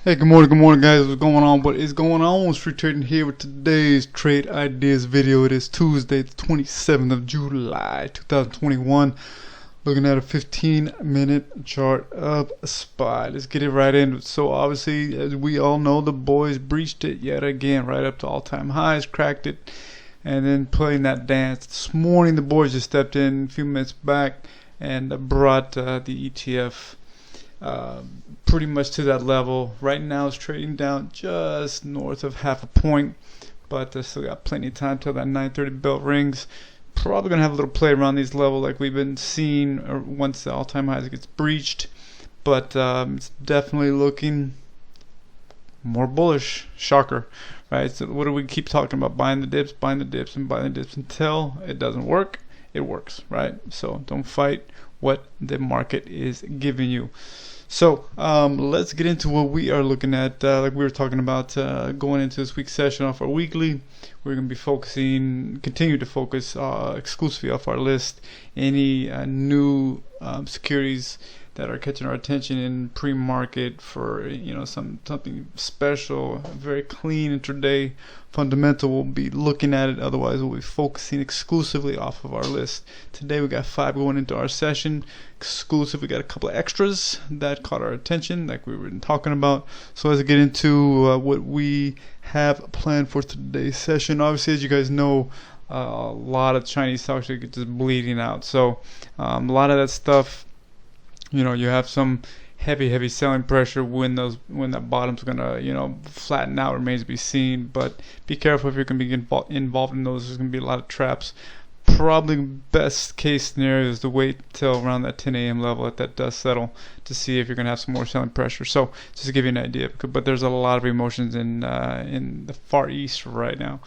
Hey, good morning, guys. What's going on? What is going on? Street Trading here with today's trade ideas video. It is Tuesday, the 27th of July, 2021. Looking at a 15-minute chart of a SPY. Let's get it right in. So obviously, as we all know, the boys breached it yet again, right up to all-time highs, cracked it, and then playing that dance. This morning, the boys just stepped in a few minutes back and brought the ETF pretty much to that level. Right now it's trading down just north of half a point, but still got plenty of time till that 9:30 bell rings. Probably gonna have a little play around these levels like we've been seeing once the all-time highs gets breached, but it's definitely looking more bullish. Shocker, right? So what do we keep talking about? Buying the dips, buying the dips, and buying the dips until it doesn't work. It works, right? So don't fight what the market is giving you. So let's get into what we are looking at. Like we were talking about going into this week's session off our weekly, we're going to be continue to focus exclusively off our list. Any new securities that are catching our attention in pre-market for something special, very clean intraday fundamental, we'll be looking at it. Otherwise, we'll be focusing exclusively off of our list. Today we got 5 going into our session exclusive. We got a couple of extras that caught our attention, like we were talking about. So let's get into what we have planned for today's session. Obviously, as you guys know, a lot of Chinese stocks are just bleeding out. So a lot of that stuff, you have some heavy selling pressure when that bottom's gonna flatten out, remains to be seen. But be careful if you're gonna be involved in those. There's gonna be a lot of traps. Probably best case scenario is to wait till around that 10 a.m. level, let that dust settle, to see if you're gonna have some more selling pressure. So just to give you an idea, but there's a lot of emotions in the Far East right now,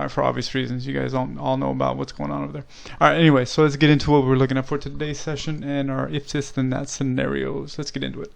for obvious reasons. You guys all know about what's going on over there. All right, anyway, so let's get into what we're looking at for today's session and our if this then that scenarios. Let's get into it.